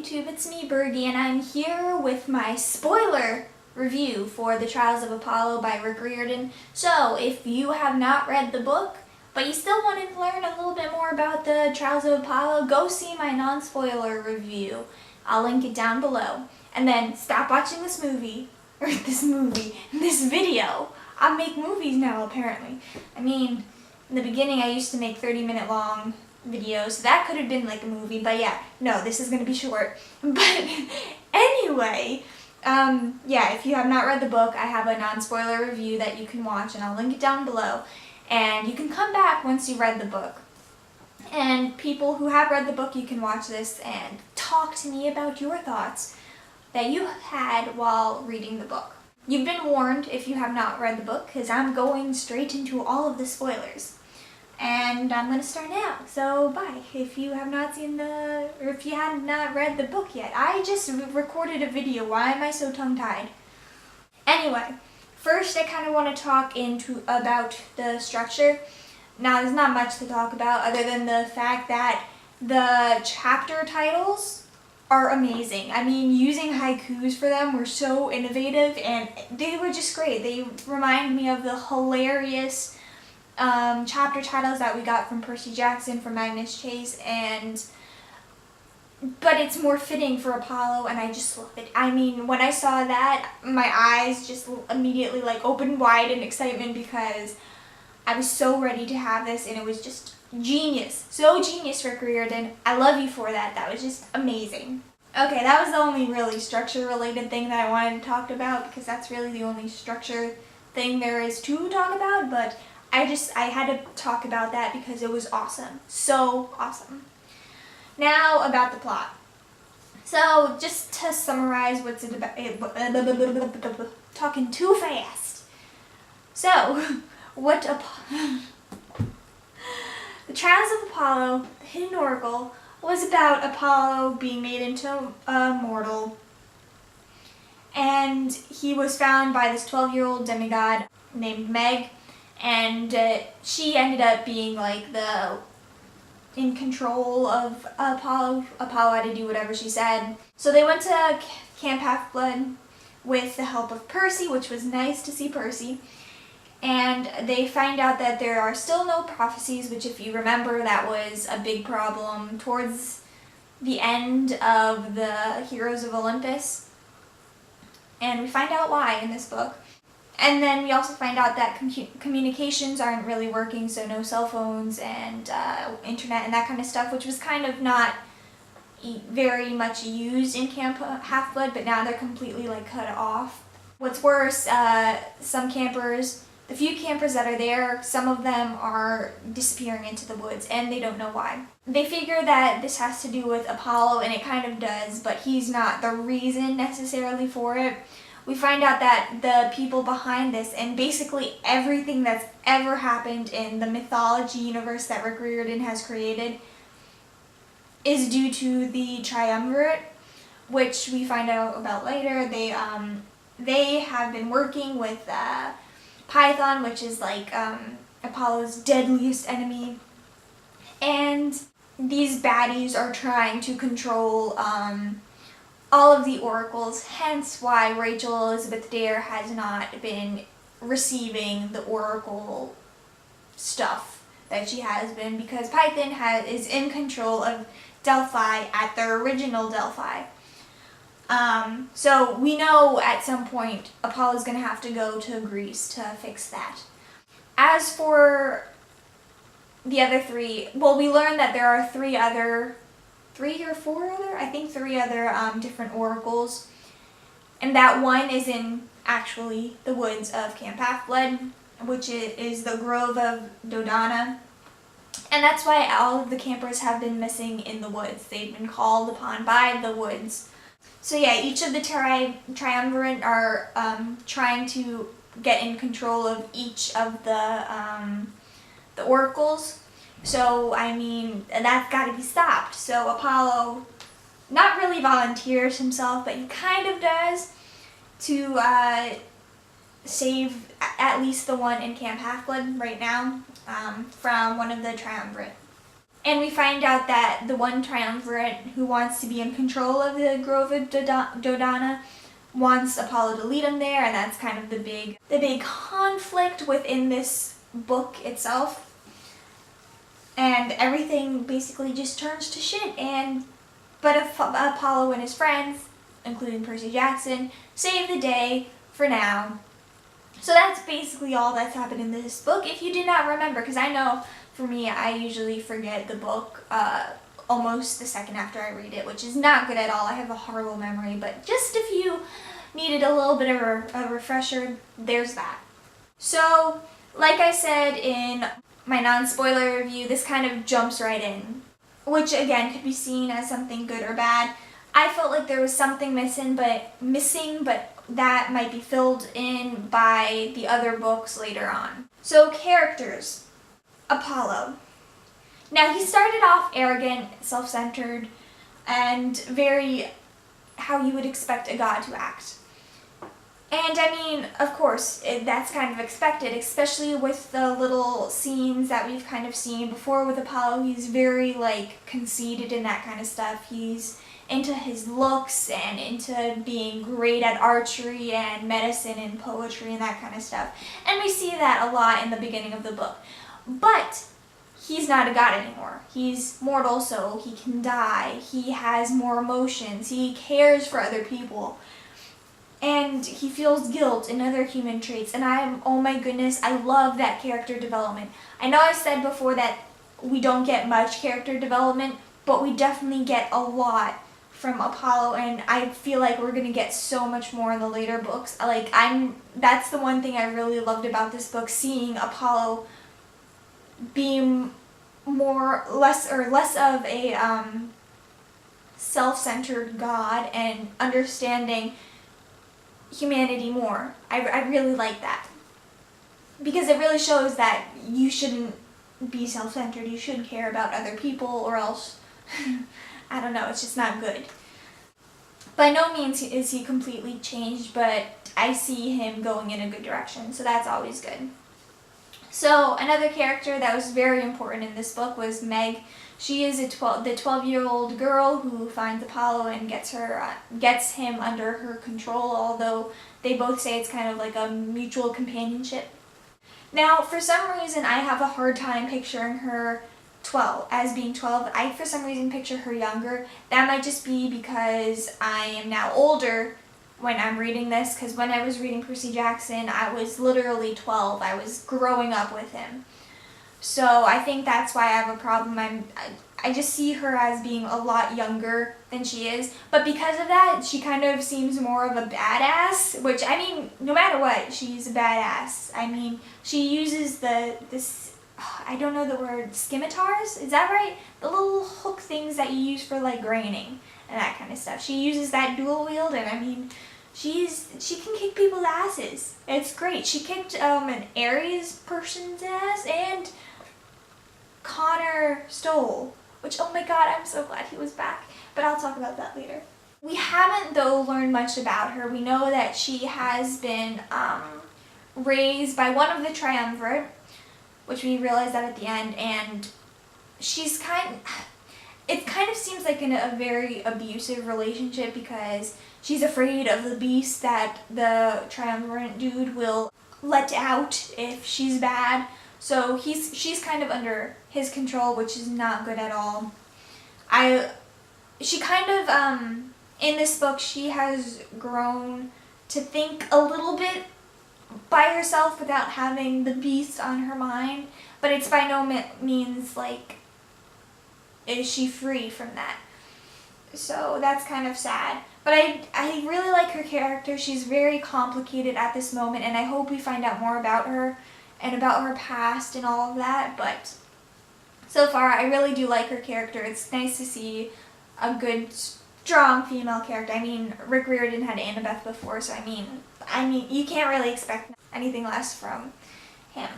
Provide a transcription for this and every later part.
YouTube, it's me, Bergie, and I'm here with my spoiler review for The Trials of Apollo by Rick Riordan. So, if you have not read the book, but you still want to learn a little bit more about The Trials of Apollo, go see my non-spoiler review. I'll link it down below. And then stop watching this video. I make movies now, apparently. I mean, in the beginning I used to make 30-minute long videos, so that could have been like a movie, but yeah, no, this is going to be short. But anyway, yeah, if you have not read the book, I have a non-spoiler review that you can watch, and I'll link it down below. And you can come back once you've read the book. And people who have read the book, you can watch this and talk to me about your thoughts that you had while reading the book. You've been warned if you have not read the book, because I'm going straight into all of the spoilers. And I'm going to start now, so bye. If you have not if you have not read the book yet. I just recorded a video. Why am I so tongue-tied? Anyway, first I kind of want to talk about the structure. Now, there's not much to talk about other than the fact that the chapter titles are amazing. I mean, using haikus for them were so innovative, and they were just great. They remind me of the hilarious chapter titles that we got from Percy Jackson, from Magnus Chase, but it's more fitting for Apollo, and I just love it. I mean, when I saw that, my eyes just immediately opened wide in excitement because I was so ready to have this, and it was just genius. So genius, Rick Riordan. I love you for that. That was just amazing. Okay, that was the only really structure-related thing that I wanted to talk about, because that's really the only structure thing there is to talk about, but I had to talk about that because it was awesome. So awesome. Now about the plot. So just to summarize what's it about, talking too fast. So, The Trials of Apollo, the Hidden Oracle, was about Apollo being made into a mortal. And he was found by this 12-year-old demigod named Meg. And she ended up being in control of Apollo. Apollo had to do whatever she said. So they went to Camp Half-Blood with the help of Percy, which was nice to see Percy. And they find out that there are still no prophecies, which, if you remember, that was a big problem towards the end of the Heroes of Olympus. And we find out why in this book. And then we also find out that communications aren't really working, so no cell phones and internet and that kind of stuff, which was kind of not very much used in Camp Half-Blood, but now they're completely cut off. What's worse, some campers, the few campers that are there, some of them are disappearing into the woods, and they don't know why. They figure that this has to do with Apollo, and it kind of does, but he's not the reason necessarily for it. We find out that the people behind this, and basically everything that's ever happened in the mythology universe that Rick Riordan has created, is due to the triumvirate, which we find out about later. They have been working with Python, which is Apollo's deadliest enemy, and these baddies are trying to control all of the oracles, hence why Rachel Elizabeth Dare has not been receiving the oracle stuff that she has been, because Python is in control of Delphi at the original Delphi. So we know at some point Apollo's going to have to go to Greece to fix that. As for the other three, well, we learned that there are three or four other different oracles, and that one is in actually the woods of Camp Half-Blood, which is the Grove of Dodona, and that's why all of the campers have been missing in the woods. They've been called upon by the woods. So yeah, each of the triumvirate are trying to get in control of each of the oracles. So, I mean, that's got to be stopped. So Apollo not really volunteers himself, but he kind of does, to save at least the one in Camp Half-Blood right now from one of the triumvirate. And we find out that the one triumvirate who wants to be in control of the Grove of Dodona wants Apollo to lead him there, and that's kind of the big conflict within this book itself. And everything basically just turns to shit, but Apollo and his friends, including Percy Jackson, save the day for now. So that's basically all that's happened in this book. If you did not remember, because I know for me, I usually forget the book almost the second after I read it, which is not good at all. I have a horrible memory, but just if you needed a little bit of a refresher, there's that. So, like I said in my non-spoiler review, this kind of jumps right in, which again could be seen as something good or bad. I felt like there was something missing, but that might be filled in by the other books later on. So, characters. Apollo. Now, he started off arrogant, self-centered, and very how you would expect a god to act. And I mean, of course, that's kind of expected, especially with the little scenes that we've kind of seen before with Apollo. He's very, conceited and that kind of stuff. He's into his looks and into being great at archery and medicine and poetry and that kind of stuff. And we see that a lot in the beginning of the book. But he's not a god anymore. He's mortal, so he can die. He has more emotions. He cares for other people. And he feels guilt and other human traits. And oh my goodness, I love that character development. I know I said before that we don't get much character development, but we definitely get a lot from Apollo, and I feel like we're gonna get so much more in the later books. That's the one thing I really loved about this book, seeing Apollo being less of a self-centered god and understanding humanity more. I really like that, because it really shows that you shouldn't be self-centered. You shouldn't care about other people, or else I don't know, it's just not good. By no means is he completely changed, but I see him going in a good direction, so that's always good. So another character that was very important in this book was Meg. She is the 12-year-old girl who finds Apollo and gets him under her control, although they both say it's kind of like a mutual companionship. Now, for some reason, I have a hard time picturing her as being 12. I, for some reason, picture her younger. That might just be because I am now older when I'm reading this, because when I was reading Percy Jackson, I was literally 12. I was growing up with him. So I think that's why I have a problem. I just see her as being a lot younger than she is. But because of that, she kind of seems more of a badass, which, I mean, no matter what, she's a badass. I mean, she uses I don't know the word, scimitars? Is that right? The little hook things that you use for, graining and that kind of stuff. She uses that dual wield, and I mean, she can kick people's asses. It's great. She kicked an Ares person's ass, and Connor Stoll, which, oh my god, I'm so glad he was back. But I'll talk about that later. We haven't, though, learned much about her. We know that she has been raised by one of the triumvirate, which we realize that at the end, and it kind of seems like a very abusive relationship, because she's afraid of the beast that the triumvirate dude will let out if she's bad. So she's kind of under his control, which is not good at all. She kind of, in this book, she has grown to think a little bit by herself without having the beast on her mind, but it's by no means is she free from that. So that's kind of sad. But I really like her character. She's very complicated at this moment, and I hope we find out more about her and about her past and all of that. But so far, I really do like her character. It's nice to see a good, strong female character. I mean, Rick Riordan had Annabeth before, so I mean, you can't really expect anything less from him.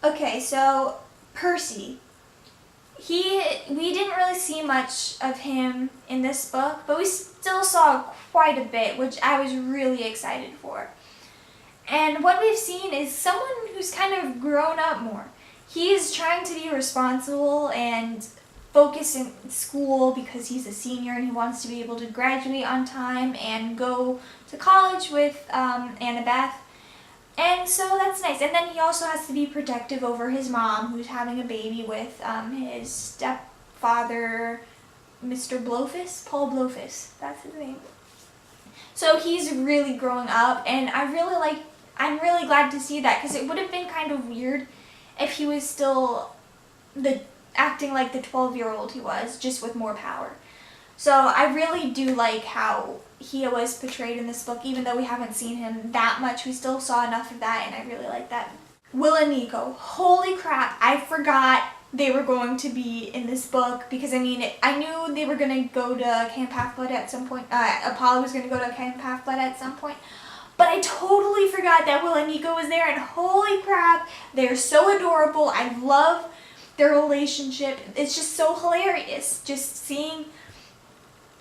Okay, so Percy. We didn't really see much of him in this book, but we still saw quite a bit, which I was really excited for. And what we've seen is someone who's kind of grown up more. he is trying to be responsible and focus in school because he's a senior and he wants to be able to graduate on time and go to college with Annabeth. And so that's nice. And then he also has to be protective over his mom, who's having a baby with his stepfather, Mr. Blowfus, Paul Blowfus, that's his name. So he's really growing up, and I'm really glad to see that, because it would have been kind of weird if he was still acting like the 12-year-old he was, just with more power. So I really do like how he was portrayed in this book, even though we haven't seen him that much. We still saw enough of that, and I really like that. Will and Nico, holy crap, I forgot they were going to be in this book, because I knew they were going to go to Camp Half-Blood at some point. Apollo was going to go to Camp Half-Blood at some point. But I totally forgot that Will and Nico was there, and holy crap, they're so adorable. I love their relationship. It's just so hilarious, just seeing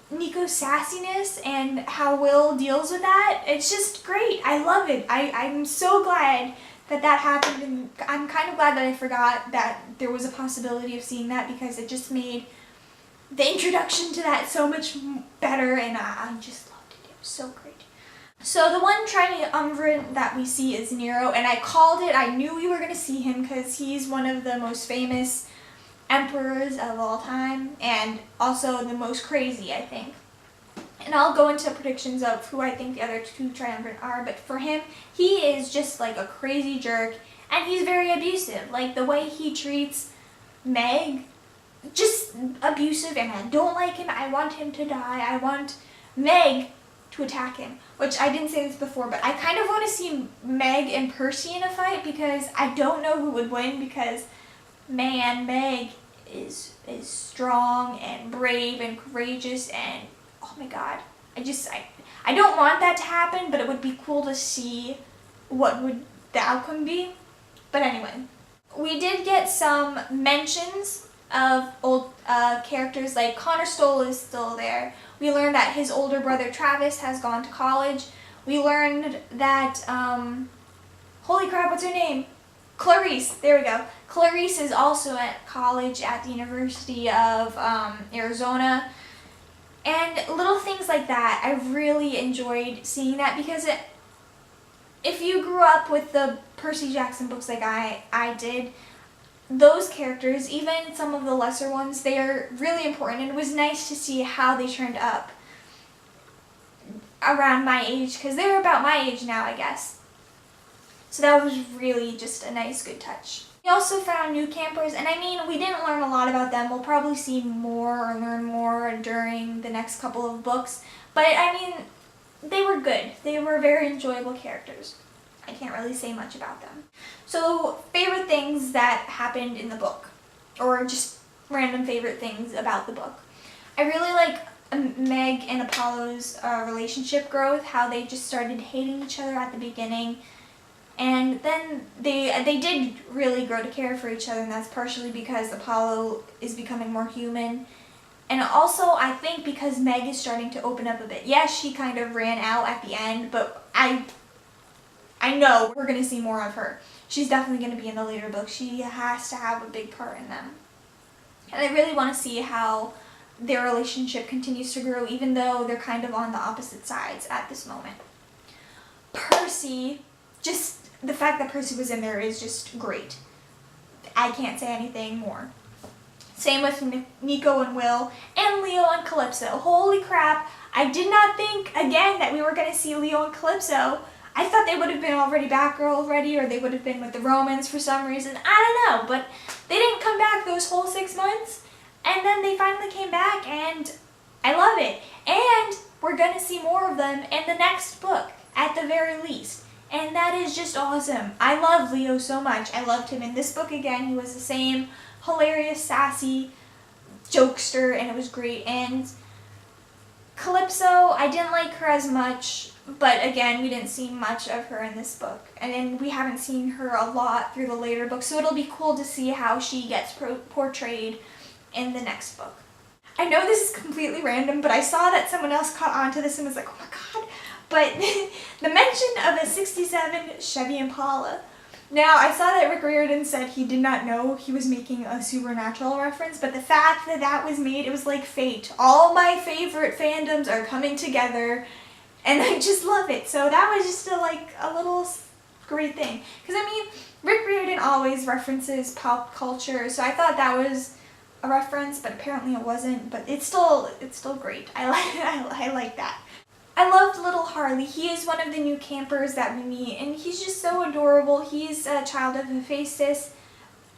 Nico's sassiness and how Will deals with that. It's just great. I love it. I'm so glad that happened, and I'm kind of glad that I forgot that there was a possibility of seeing that, because it just made the introduction to that so much better, and I just loved it. It was so great. So the one triumvirate that we see is Nero, and I called it. I knew we were going to see him because he's one of the most famous emperors of all time, and also the most crazy, I think. And I'll go into predictions of who I think the other two triumvirate are, but for him, he is just like a crazy jerk, and he's very abusive. Like, the way he treats Meg, just abusive, and I don't like him. I want him to die. I want Meg to attack him, which I didn't say this before, but I kind of want to see Meg and Percy in a fight, because I don't know who would win, because man, Meg is strong and brave and courageous, and oh my god, I don't want that to happen, but it would be cool to see what would the outcome be. But anyway, we did get some mentions of old characters, like Connor Stoll is still there. We learned that his older brother Travis has gone to college. We learned that, holy crap, what's her name? Clarice, there we go. Clarice is also at college at the University of Arizona. And little things like that, I really enjoyed seeing that, because if you grew up with the Percy Jackson books like I did, those characters, even some of the lesser ones, they are really important, and it was nice to see how they turned up around my age, because they're about my age now, I guess. So that was really just a nice, good touch. We also found new campers, and we didn't learn a lot about them. We'll probably see more or learn more during the next couple of books, but they were good. They were very enjoyable characters. I can't really say much about them. So, favorite things that happened in the book, or just random favorite things about the book. I really like Meg and Apollo's relationship growth, how they just started hating each other at the beginning, and then they did really grow to care for each other, and that's partially because Apollo is becoming more human. And also, I think because Meg is starting to open up a bit. Yes, she kind of ran out at the end, but I know we're going to see more of her. She's definitely going to be in the later books. She has to have a big part in them. And I really want to see how their relationship continues to grow, even though they're kind of on the opposite sides at this moment. Percy, just the fact that Percy was in there is just great. I can't say anything more. Same with Nico and Will, and Leo and Calypso. Holy crap, I did not think, again, that we were going to see Leo and Calypso. I thought they would have been back already, or they would have been with the Romans for some reason. I don't know, but they didn't come back those whole 6 months, and then they finally came back, and I love it. And we're going to see more of them in the next book, at the very least. And that is just awesome. I love Leo so much. I loved him in this book again. He was the same hilarious, sassy jokester, and it was great. And Calypso, I didn't like her as much, but again, we didn't see much of her in this book. And then we haven't seen her a lot through the later books, so it'll be cool to see how she gets portrayed in the next book. I know this is completely random, but I saw that someone else caught on to this and was like, oh my god. But the mention of a 67 Chevy Impala. Now, I saw that Rick Riordan said he did not know he was making a supernatural reference, but the fact that that was made, it was like fate. All my favorite fandoms are coming together, and I just love it. So that was just a little great thing. Because, I mean, Rick Riordan always references pop culture, so I thought that was a reference, but apparently it wasn't. But it's still great. I like that. I loved little Harley. He is one of the new campers that we meet, and he's just so adorable. He's a child of Hephaestus,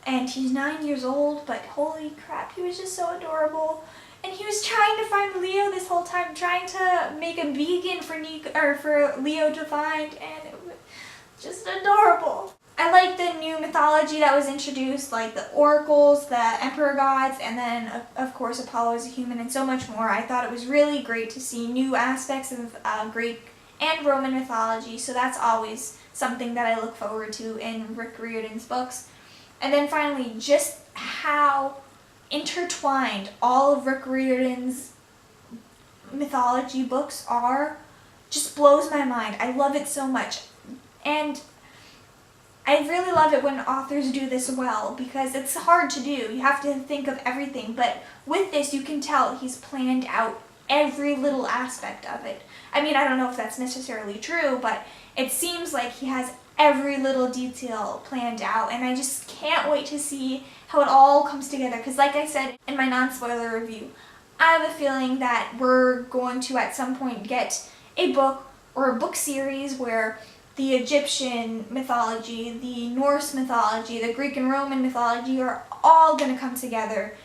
and he's 9 years old, but holy crap, he was just so adorable. And he was trying to find Leo this whole time, trying to make a beacon for Leo to find, and it was just adorable. I like the new mythology that was introduced, like the oracles, the emperor gods, and then, of course, Apollo as a human, and so much more. I thought it was really great to see new aspects of Greek and Roman mythology, so that's always something that I look forward to in Rick Riordan's books. And then finally, just how intertwined all of Rick Riordan's mythology books are just blows my mind. I love it so much. And I really love it when authors do this well, because it's hard to do. You have to think of everything, but with this you can tell he's planned out every little aspect of it. I mean, I don't know if that's necessarily true, but it seems like he has every little detail planned out, and I just can't wait to see how it all comes together, because like I said in my non-spoiler review, I have a feeling that we're going to at some point get a book or a book series where the Egyptian mythology, the Norse mythology, the Greek and Roman mythology are all going to come together,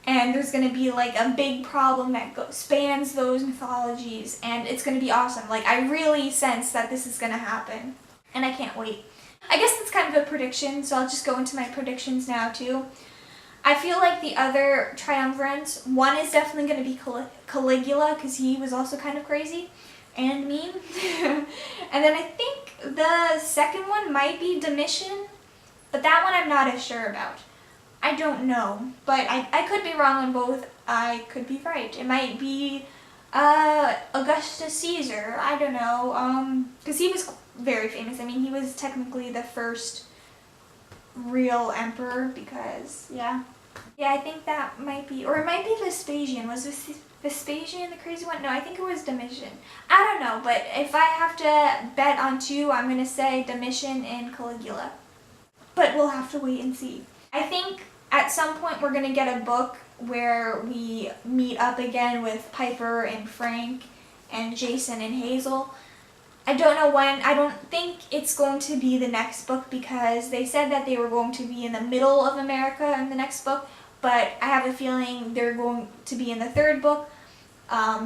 and there's going to be like a big problem that spans those mythologies, and it's going to be awesome. Like, I really sense that this is going to happen, and I can't wait. I guess that's kind of a prediction, so I'll just go into my predictions now too. I feel like the other triumvirates, one is definitely going to be Caligula, because he was also kind of crazy and mean. And then I think the second one might be Domitian, but that one I'm not as sure about. I don't know, but I could be wrong on both. I could be right. It might be Augustus Caesar. I don't know, because he was very famous. I mean, he was technically the first real emperor, because yeah, I think that might be, or it might be Vespasian. Was Vespasian the crazy one? No, I think it was Domitian. I don't know, but if I have to bet on two, I'm gonna say Domitian and Caligula, but we'll have to wait and see. I think at some point we're gonna get a book where we meet up again with Piper and Frank and Jason and Hazel. I don't know when. I don't think it's going to be the next book, because they said that they were going to be in the middle of America in the next book, but I have a feeling they're going to be in the third book,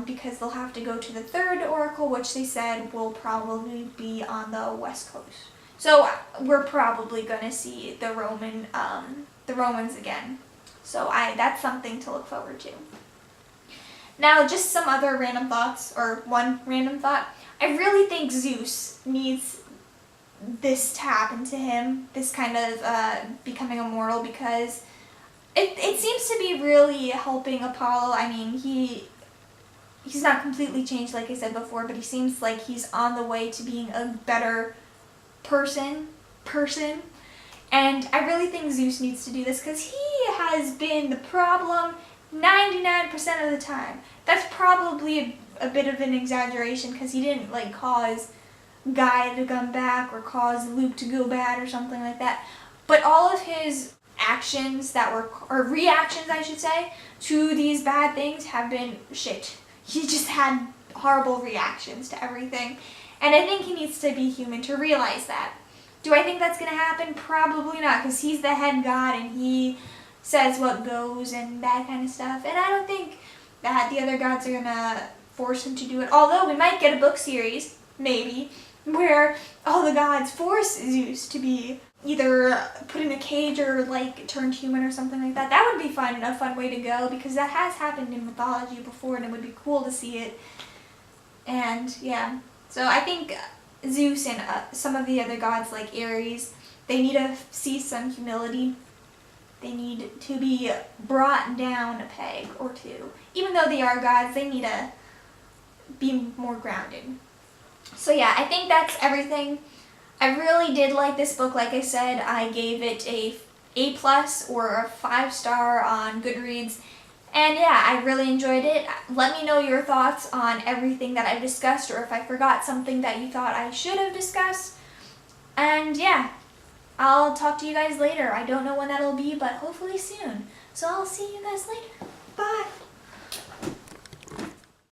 because they'll have to go to the third oracle, which they said will probably be on the West Coast. So we're probably going to see the Romans again. So that's something to look forward to. Now, just some other random thoughts, or one random thought. I really think Zeus needs this to happen to him, this kind of becoming immortal, because it seems to be really helping Apollo. I mean, he's not completely changed, like I said before, but he seems like he's on the way to being a better person, and I really think Zeus needs to do this, because he has been the problem 99% of the time. That's probably a bit of an exaggeration, because he didn't like cause Guy to come back or cause Luke to go bad or something like that, but all of his actions or reactions, I should say, to these bad things have been shit. He just had horrible reactions to everything, and I think he needs to be human to realize that. Do I think that's going to happen? Probably not, because he's the head god and he says what goes and that kind of stuff, and I don't think that the other gods are going to force him to do it, although we might get a book series, maybe, where all the gods force Zeus to be either put in a cage or like turned human or something like that. That would be fun, a fun way to go, because that has happened in mythology before and it would be cool to see it. And yeah, so I think Zeus and some of the other gods like Ares, they need to see some humility. They need to be brought down a peg or two. Even though they are gods, they need to be more grounded. So yeah, I think that's everything. I really did like this book. Like I said, I gave it a A+ or a 5-star on Goodreads. And yeah, I really enjoyed it. Let me know your thoughts on everything that I've discussed, or if I forgot something that you thought I should have discussed. And yeah, I'll talk to you guys later. I don't know when that'll be, but hopefully soon. So I'll see you guys later. Bye.